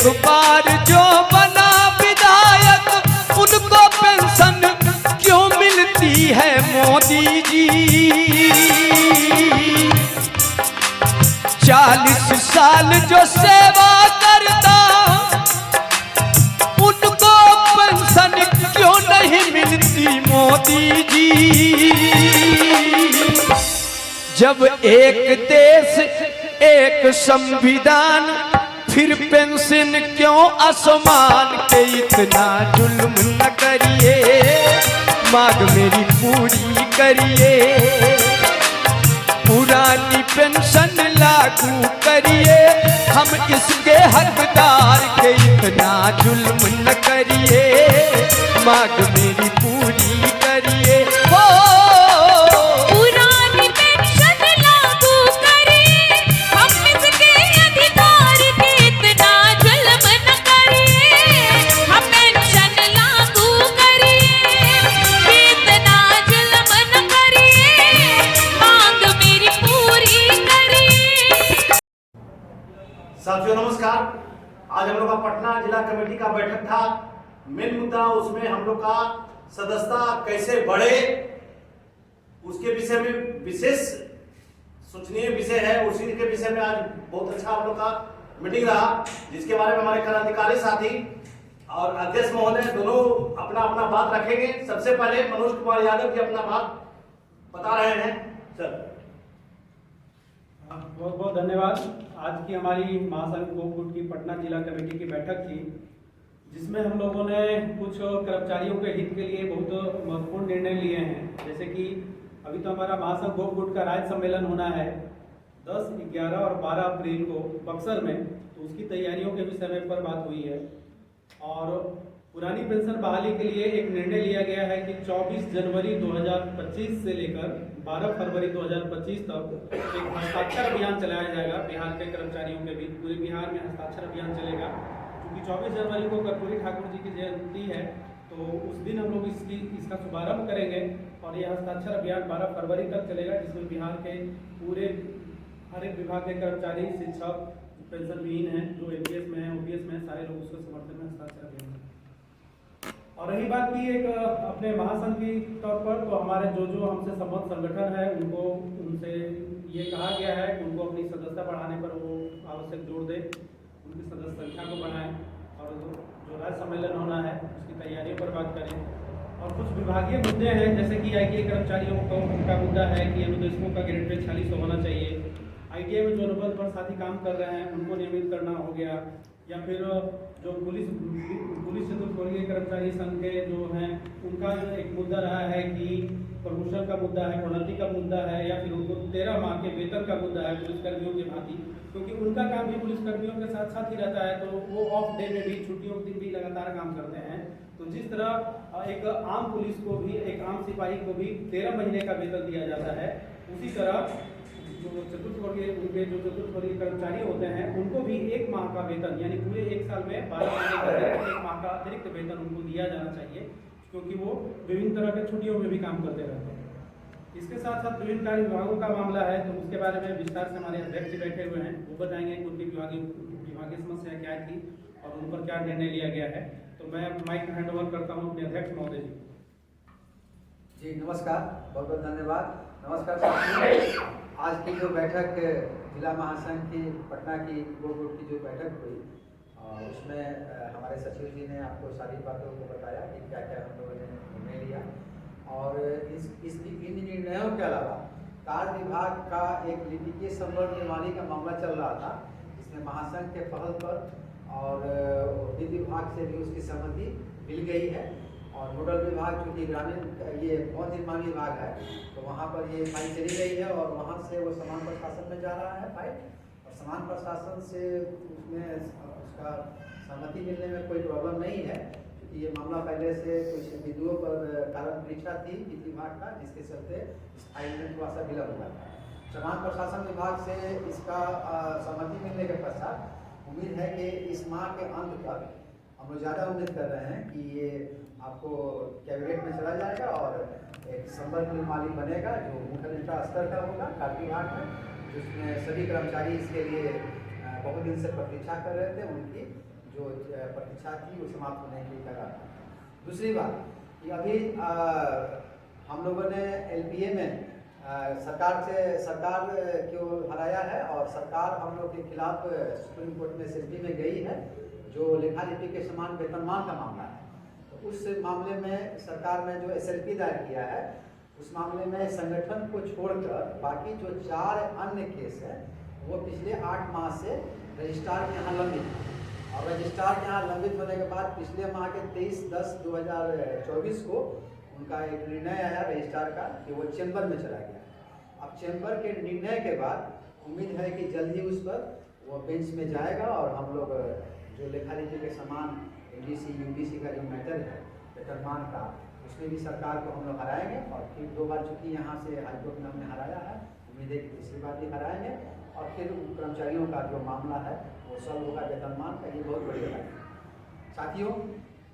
एक बार जो बना विधायक उनको पेंशन क्यों मिलती है मोदी जी? 40 साल जो सेवा करता उनको पेंशन क्यों नहीं मिलती मोदी जी? जब एक देश एक संविधान फिर पेंशन क्यों आसमान के? इतना जुल्म न करिए, मांग मेरी पूरी करिए, पुरानी पेंशन लागू करिए, हम इसके हकदार के। इतना जुल्म न करिए, मांग मेरी पूरी करिए। पुरानी पेंशन लागू करिए, हम इसके अधिकार के। इतना जुल्म न करिए, हम पेंशन लागू करिए, इतना जुल्म न करिए, मांग मेरी पूरी करिए। साथियों नमस्कार। आज हम लोग का पटना जिला कमेटी का बैठक था। मेन मुद्दा उसमें हम लोग का सदस्यता कैसे बढ़े उसके विषय में विशेष सोचनीय विषय है। उसी के विषय में आज बहुत अच्छा हम लोग का मीटिंग रहा, जिसके बारे में हमारे क्रांतिकारी साथी और अध्यक्ष महोदय दोनों अपना अपना बात रखेंगे। सबसे पहले मनोज कुमार यादव जी अपना बात बता रहे हैं। सर बहुत बहुत धन्यवाद। आज की हमारी महासंघ गोपगुट की पटना जिला कमेटी की बैठक थी, जिसमें हम लोगों ने कुछ कर्मचारियों के हित के लिए बहुत महत्वपूर्ण निर्णय लिए हैं। जैसे कि अभी तो हमारा महासंघ गोपगुट का राज्य सम्मेलन होना है 10, 11 और 12 अप्रैल को बक्सर में, तो उसकी तैयारियों के भी समय पर बात हुई है। और पुरानी पेंशन बहाली के लिए एक निर्णय लिया गया है कि 24 जनवरी 2025 से लेकर 12 फरवरी 2025 तक एक हस्ताक्षर अभियान चलाया जाएगा बिहार के कर्मचारियों के बीच। पूरे बिहार में हस्ताक्षर अभियान चलेगा, क्योंकि 24 जनवरी को कर्पूरी ठाकुर जी की जयंती है, तो उस दिन हम लोग इसका शुभारंभ करेंगे। और यह हस्ताक्षर अभियान 12 फरवरी तक चलेगा, जिसमें बिहार के पूरे हर एक विभाग के कर्मचारी, शिक्षक, पेंशन विहीन हैं, जो APS में है, OPS में है, सारे लोग उसके समर्थन में हस्ताक्षर करेंगे। और रही बात की एक अपने महासंघ की तौर पर, तो हमारे जो हमसे संबद्ध संगठन है उनसे ये कहा गया है कि उनको अपनी सदस्यता बढ़ाने पर वो आवश्यक जोर दें, उनकी सदस्य संख्या को बढ़ाएं, और जो राज्य सम्मेलन होना है उसकी तैयारियों पर बात करें। और कुछ विभागीय मुद्दे हैं, जैसे कि ITA कर्मचारियों का मुद्दा है कि अनुदेशकों का ग्रेड पे 46 होना चाहिए। ITA में जो अनुबंध पर साथी काम कर रहे हैं उनको नियमित करना हो गया, या फिर जो पुलिस चतुर्थवर्गीय कर्मचारी संघ के जो हैं उनका एक मुद्दा रहा है कि प्रमोशन का मुद्दा है, प्रोन्नति का मुद्दा है, या फिर उनको 13 माह के वेतन का मुद्दा है पुलिसकर्मियों के भांति, क्योंकि उनका काम भी पुलिसकर्मियों के साथ साथ ही रहता है, तो वो ऑफ डे में भी, छुट्टियों के दिन भी लगातार काम करते हैं। तो जिस तरह एक आम पुलिस को भी, एक आम सिपाही को भी 13 महीने का वेतन दिया जाता है, उसी तरह जो चतुर्थवर्गीय कर्मचारी होते हैं उनको भी 1 माह का वेतन, यानी पूरे 1 साल में 12 महीने का 1 माह का अतिरिक्त वेतन उनको दिया जाना चाहिए, क्योंकि वो विभिन्न तरह के छुट्टियों में भी काम करते रहते हैं। इसके साथ साथ विभिन्न कार्य विभागों का मामला है, तो उसके बारे में विस्तार से हमारे अध्यक्ष जी बैठे हुए हैं, वो बताएंगे कि उनकी विभागीय समस्या क्या थी और उन पर क्या निर्णय लिया गया है। तो मैं माइक हैंड ओवर करता हूँ अपने अध्यक्ष महोदय जी। नमस्कार, बहुत बहुत धन्यवाद। नमस्कार साथियों, आज की जो बैठक जिला महासंघ की पटना की गोपगुट की जो बैठक हुई, उसमें हमारे सचिव जी ने आपको सारी बातों को बताया कि क्या क्या हम लोगों ने निर्णय लिया। और इन निर्णयों के अलावा कार्य विभाग का एक लिपिकीय संवर्ग प्रणाली का मामला चल रहा था, जिसमें महासंघ के पहल पर और वित्त विभाग से भी उसकी सहमति मिल गई है। और नोडल विभाग चूँकि ग्रामीण ये भवन निर्माण विभाग है, तो वहाँ पर ये फाइल चली गई है और वहाँ से वो समान प्रशासन में जा रहा है फाइल, और समान प्रशासन से उसमें उसका सहमति मिलने में कोई प्रॉब्लम नहीं है, क्योंकि ये मामला पहले से कुछ बिंदुओं पर कारण परीक्षा थी वित्त विभाग का, जिसके चलते इस फाइल में थोड़ा सा विलम्ब हुआ था। समान प्रशासन विभाग से इसका सहमति मिलने के पश्चात उम्मीद है कि इस माह के अंत तक हम लोग ज़्यादा उम्मीद कर रहे हैं कि ये आपको कैबिनेट में चला जाएगा और एक संवर्ग प्रणाली बनेगा जो मुख्यमंत्री स्तर का होगा कार्य विभाग में, जिसमें सभी कर्मचारी इसके लिए बहुत दिन से प्रतीक्षा कर रहे थे, उनकी जो प्रतीक्षा थी वो समाप्त होने की लगा था। दूसरी बात कि अभी हम लोगों ने LPA में सरकार को हराया है और सरकार हम लोग के खिलाफ सुप्रीम कोर्ट में SLP में गई है, जो लेखा लिपि के समान वेतनमान का मामला है। तो उस मामले में सरकार ने जो SLP दायर किया है, उस मामले में संगठन को छोड़कर बाकी जो 4 अन्य केस हैं वो पिछले 8 माह से रजिस्ट्रार के यहाँ लंबित है। और रजिस्ट्रार के यहाँ लंबित होने के बाद पिछले माह के 23/10/2024 को उनका एक निर्णय आया रजिस्ट्रार का कि वो चैम्बर में चला गया। अब चैम्बर के निर्णय के बाद उम्मीद है कि जल्द ही उस पर वो बेंच में जाएगा और हम लोग जो लेखा लिपि के समान NDC UDC का जो मैटर है वेतनमान का, उसमें भी सरकार को हम लोग हराएंगे। और फिर 2 बार चूँकि यहाँ से हाईकोर्ट में हमने हराया है, उम्मीद है कि तीसरी बार भी हराएंगे और फिर कर्मचारियों का जो मामला है वो सॉल्व होगा वेतनमान का। ये बहुत बड़ी बात है साथियों,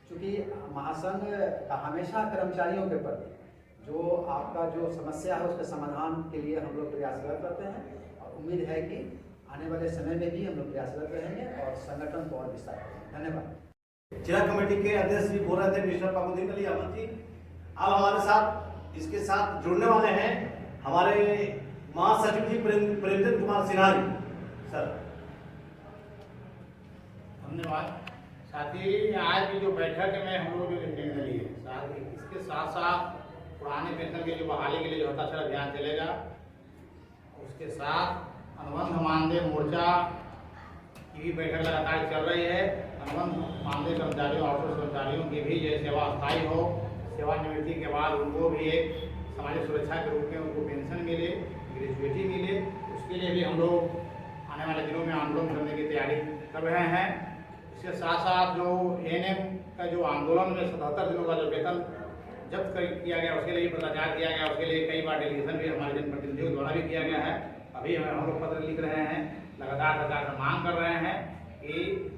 चूँकि महासंघ का हमेशा कर्मचारियों के प्रति जो आपका जो समस्या है उसके समाधान के लिए हम लोग प्रयासरत रहते हैं और उम्मीद है कि आने वाले समय में भी हम लोग प्रयासरत रहेंगे और संगठन को और विस्तार करेंगे। धन्यवाद। जिला कमेटी के अध्यक्ष जी बोल रहे थे मिस्टर पाकुद्दीन अली अहमद जी। अब हमारे साथ इसके साथ जुड़ने वाले हैं हमारे महासचिव जी प्रेमचंद कुमार सिन्हा जी। सर धन्यवाद। साथ ही आज की जो बैठक में हम लोग जो निर्णय लिए, साथ ही इसके साथ साथ पुराने पेंशन के जो बहाली के लिए जो हस्ताक्षर अभियान चलेगा, उसके साथ अनुबंध मानदेय मोर्चा की भी बैठक लगातार चल रही है। अनुबंध मानदेय कर्मचारियों आउटसोर्स कर्मचारियों की भी जो सेवा स्थायी हो, सेवानिवृत्ति के बाद उनको भी एक सामाजिक सुरक्षा के रूप में उनको पेंशन मिले, ग्रेजुएटी मिले, उसके लिए भी हम लोग आने वाले दिनों में आंदोलन करने की तैयारी कर रहे हैं। इसके साथ साथ जो ANM का जो आंदोलन में 77 दिनों का जो वेतन जब्त किया गया, उसके लिए भ्रष्टाचार किया गया, उसके लिए कई बार डेलीगेशन भी हमारे जनप्रतिनिधियों द्वारा भी किया गया है। अभी हम लोग पत्र लिख रहे हैं, लगातार सरकार से मांग कर रहे हैं कि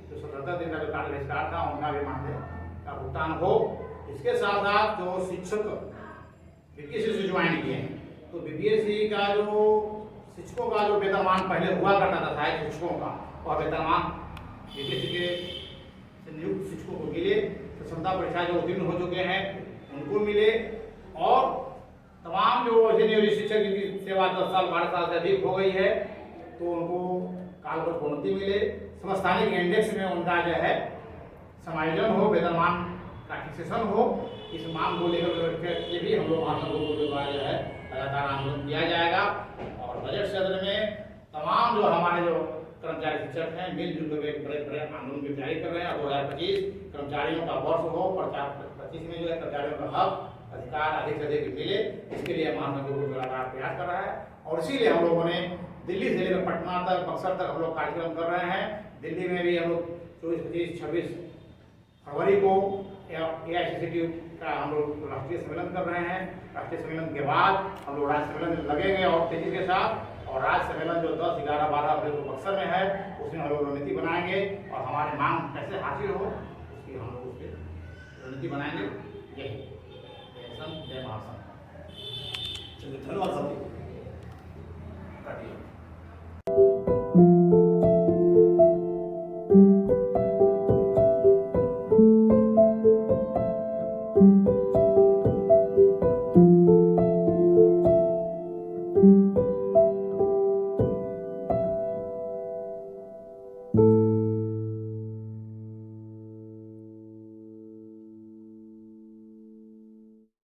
जो 77 दिन का जो कार्य बहिष्कार था उनका भी मानदेय का भुगतान हो। इसके साथ साथ जो शिक्षक BPSC से ज्वाइन किए हैं, तो BPSC का जो शिक्षकों का जो वेतनमान पहले हुआ करता था सहायक शिक्षकों का, और वेतनमान BPSC के नियुक्त शिक्षकों को मिले, तो क्षमता परीक्षा जो उत्तीर्ण हो चुके हैं उनको मिले, और तमाम जो ऐसे नियोजित शिक्षक जिनकी सेवा 10 साल 12 साल से अधिक हो गई है तो उनको कालबद्ध प्रोन्नति मिले। समस्थानिक इंडेक्स में उनका जो है समायोजन हो, वेतनमान का फिक्सेशन हो। इस मांग को लेकर के भी हम लोग महासंघों के द्वारा जो है लगातार आंदोलन किया जाएगा। और बजट सत्र में तमाम जो हमारे जो कर्मचारी शिक्षक हैं मिलजुल कर एक बड़े आंदोलन की तैयारी कर रहे हैं। 2025 कर्मचारियों का वर्ष हो, 2025 में जो है कर्मचारियों का हक अधिकार अधिक से अधिक मिले, इसके लिए महासंघों को लगातार प्रयास कर रहा है। और इसीलिए हम लोगों ने दिल्ली से लेकर पटना तक, बक्सर तक हम लोग कार्यक्रम कर रहे हैं। दिल्ली में भी हम लोग 24, 25, 26 फरवरी को AICCT का हम लोग राष्ट्रीय सम्मेलन कर रहे हैं। राष्ट्रीय सम्मेलन के बाद हम लोग राज्य सम्मेलन में लगेंगे और तेजी के साथ, और राज्य सम्मेलन जो 10, 11, 12 अप्रैल को बक्सर में है, उसमें हम लोग रणनीति बनाएंगे और हमारी मांग कैसे हासिल हो उसकी हम लोग उस पर रणनीति बनाएंगे। यही जय महासंघ। धन्यवाद साथी।